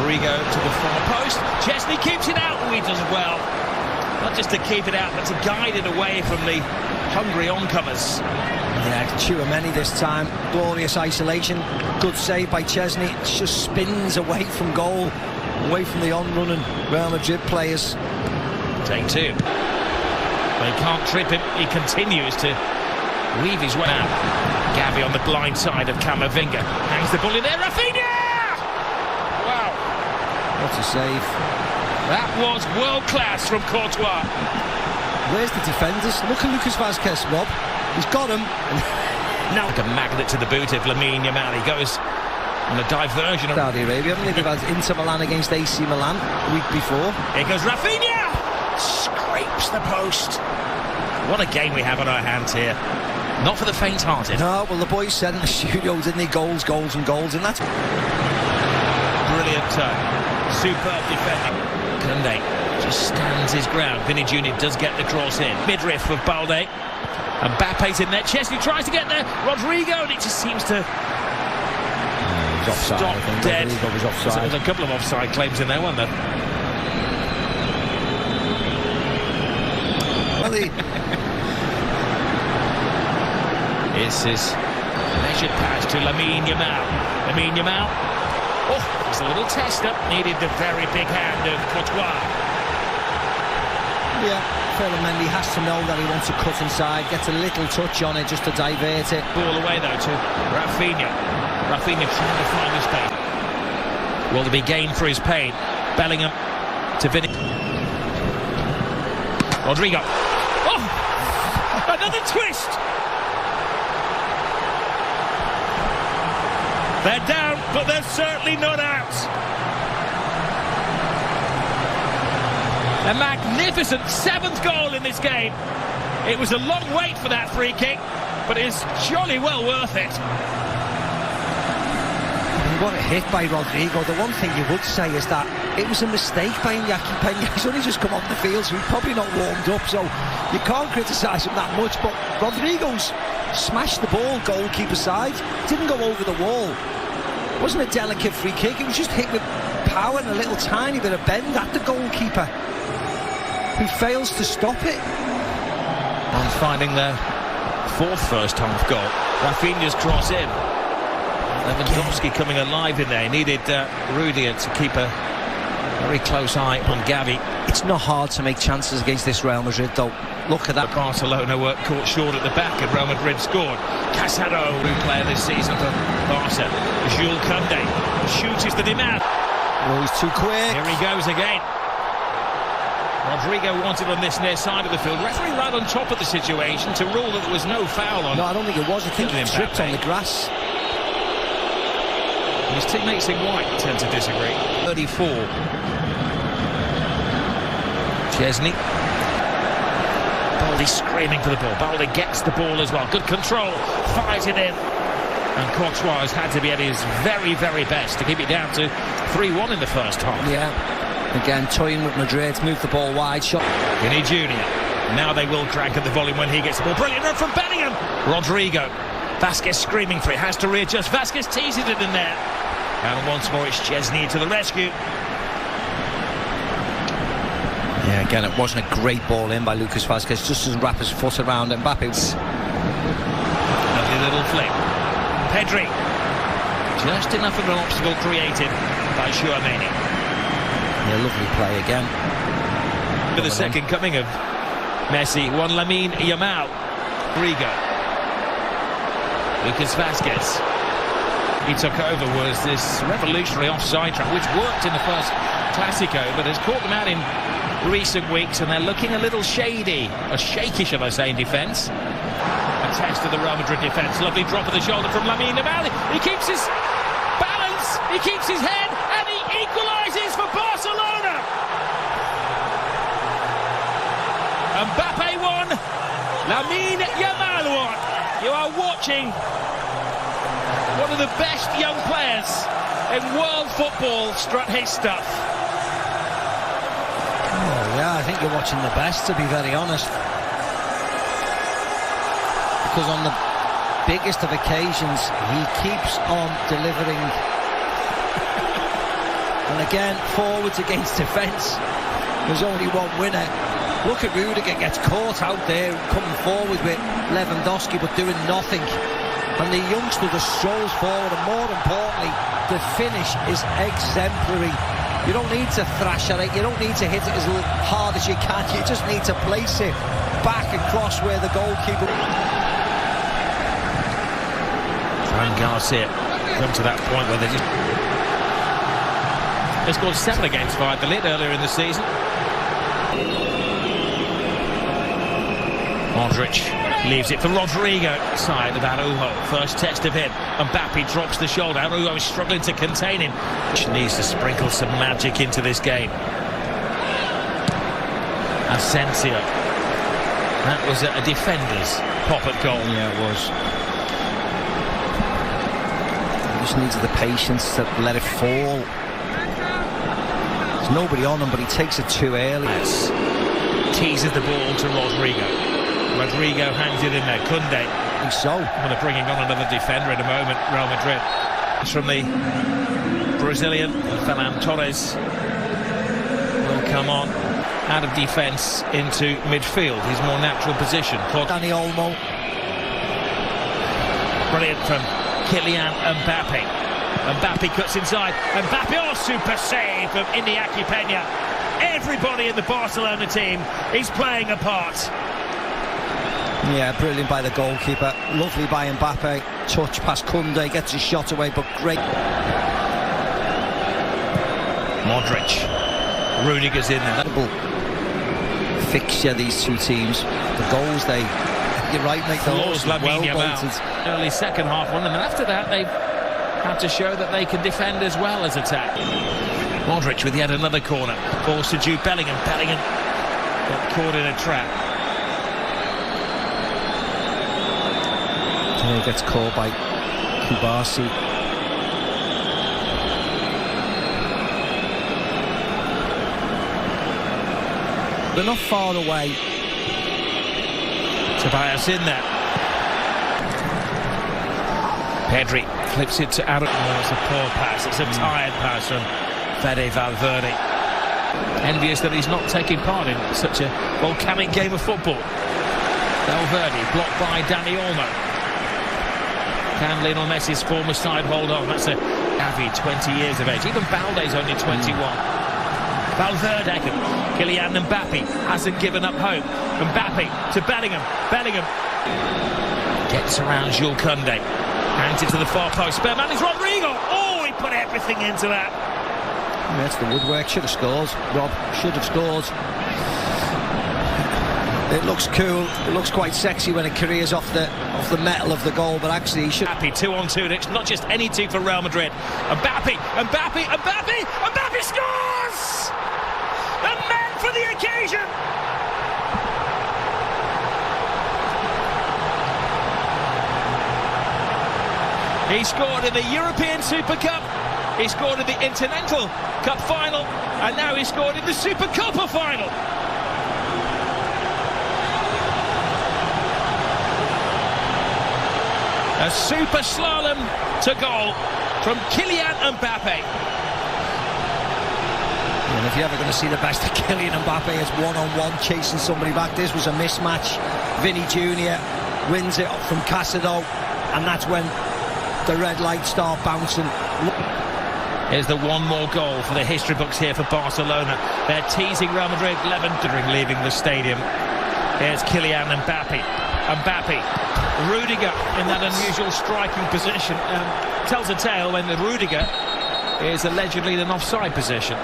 Rodrigo to the far post. Chesney keeps it out. He does well. Not just to keep it out, but to guide it away from the hungry oncomers. Yeah, Tchouaméni this time. Glorious isolation. Good save by Chesney. It just spins away from goal, away from the on-running Real Madrid players. Take two. They can't trip him. He continues to weave his way out. Gavi on the blind side of Camavinga. Hangs the ball in there. Rafinha! Wow. What a save. That was world class from Courtois. Where's the defenders? Look at Lucas Vazquez, Rob. He's got him. Now like a magnet to the boot of Lamine Yamal. He goes on a diversion. Saudi Arabia, haven't they? They've had Inter Milan against AC Milan a week before. Here goes Rafinha! Scrapes the post. What a game we have on our hands here. Not for the faint-hearted. No, well, the boys said in the studio, didn't they? Goals, goals and goals, and that's... Brilliant turn. Superb defending. Koundé just stands his ground. Vinny Jr. does get the cross in. Midriff of Balde. And Mbappe's in there. Chesney tries to get there. Rodrigo, and it just seems to he's offside, stop I think. dead. Rodrigo was offside. So there's a couple of offside claims in there, weren't there? Well, This is measured pass to Lamine Yamal. Lamine Yamal. Oh, it's a little test up. Needed the very big hand of Courtois. Yeah, Mendy has to know that he wants to cut inside, gets a little touch on it just to divert it. Ball away though to Rafinha. Rafinha trying to find his space. Will there be gain for his pain? Bellingham to Vinny. Rodrigo. Oh! Another twist! They're down, but they're certainly not out. A magnificent 7th goal in this game. It was a long wait for that free kick, but it's jolly well worth it. What a hit by Rodrigo. The one thing you would say is that it was a mistake by Iñaki Peña. He's only just come off the field, so he's probably not warmed up, so you can't criticise him that much, but Rodrigo's smashed the ball goalkeeper side. Didn't go over the wall. It wasn't a delicate free kick, it was just hit with power and a little tiny bit of bend at the goalkeeper, who fails to stop it. And finding their 4th first-half goal. Rafinha's cross in. Lewandowski coming alive in there. He needed Rudiger to keep a very close eye on Gavi. It's not hard to make chances against this Real Madrid, though. Look at that. Barcelona were caught short at the back and Real Madrid scored. Casado, new player this season for Barca. Jules Koundé shoots is the demand. Oh, he's too quick. Here he goes again. Rodrigo wanted on this near side of the field. Referee right on top of the situation to rule that there was no foul on. No, I don't think it was. I think he tripped on the grass. His teammates in white tend to disagree. 34. Chesney. Balde screaming for the ball. Balde gets the ball as well. Good control. Fires it in. And Courtois has had to be at his very, very best to keep it down to 3-1 in the first half. Yeah. Again, toying with Madrid. Moved the ball wide. Shot. Vinny Jr. Now they will crank at the volume when he gets the ball. Brilliant run from Bellingham. Rodrigo. Vasquez screaming for it. Has to readjust. Vasquez teases it in there. And once more it's Chesney to the rescue. Yeah, again, it wasn't a great ball in by Lucas Vazquez. Just doesn't wrap his foot around Mbappe's. Lovely little flick. Pedri. Just enough of an obstacle created by Tchouaméni. Yeah, lovely play again. For the second coming of Messi, one Lamine Yamal. Rodrigo. Lucas Vazquez. He took over was this revolutionary offside trap, which worked in the first Clasico, but has caught them out in recent weeks, and they're looking a little shady, or shaky, shall I say, in defence. A test of the Real Madrid defence. Lovely drop of the shoulder from Lamine Yamal. He keeps his balance, he keeps his head, and he equalises for Barcelona. Mbappe won, Lamine Yamal won. You are watching one of the best young players in world football strut his stuff. Oh, yeah, I think you're watching the best, to be very honest. Because on the biggest of occasions, he keeps on delivering And again, forwards against defence. There's only one winner. Look at Rudiger, gets caught out there, coming forward with Lewandowski, but doing nothing. And the youngster just strolls forward, and more importantly, the finish is exemplary. You don't need to thrash at it, you don't need to hit it as hard as you can, you just need to place it back across where the goalkeeper... Fran Garcia come to that point where they just... They scored 7 against Valladolid earlier in the season. Modric leaves it for Rodrigo, side of Araujo. First test of him. Mbappe drops the shoulder. Araujo is struggling to contain him. Needs to sprinkle some magic into this game. Asensio. That was a defender's pop at goal. Yeah, it was. He just needed the patience to let it fall. There's nobody on him, but he takes it too early. Yes. Teases the ball to Rodrigo. Rodrigo hangs it in there. Koundé. So, well, they're bringing on another defender in a moment. Real Madrid. It's from the Brazilian. Ferran Torres will come on out of defence into midfield. His more natural position. Dani Olmo. Brilliant from Kylian Mbappe. Mbappe cuts inside. Mbappe, oh, super save from Iñaki Peña. Everybody in the Barcelona team is playing a part. Yeah, brilliant by the goalkeeper. Lovely by Mbappe. Touch past Koundé, gets his shot away, but great. Modric. Rudiger's in there. Incredible fixture, these two teams. The goals, you're right, mate. Flaws well bolted. Early second half one, and then after that they've had to show that they can defend as well as attack. Modric with yet another corner. Balls to Jude Bellingham. Bellingham got caught in a trap. He gets caught by Kubasi. They're not far away. Tobias in there. Pedri flips it to Aaron. Oh, it's a poor pass. It's a tired pass from Fede Valverde. Envious that he's not taking part in such a volcanic game of football. Valverde blocked by Dani Olmo. Can Lionel Messi's former side hold on? That's a Gavi, 20 years of age. Even Balde's only 21. Valverde, Kylian Mbappe hasn't given up hope. Mbappe to Bellingham. Bellingham gets around Jules Koundé. Hands it to the far post. Spare man is Rodrigo. Oh, he put everything into that. Yeah, that's the woodwork. Should have scored. Rob should have scored. It looks cool. It looks quite sexy when it careers off the metal of the goal, but actually he should... Happy 2-on-2. It's not just any two for Real Madrid. Mbappe scores! A man for the occasion! He scored in the European Super Cup. He scored in the Intercontinental Cup final, and now he scored in the Super Copa final. A super slalom to goal from Kylian Mbappe. And if you're ever going to see the best of Kylian Mbappe as one-on-one chasing somebody back, this was a mismatch. Vinny Jr. wins it from Casado, and that's when the red lights start bouncing. Here's the one more goal for the history books here for Barcelona. They're teasing Real Madrid, during leaving the stadium. Here's Kylian Mbappe. Rudiger in that unusual striking position. Tells a tale when the Rudiger is allegedly in an offside position.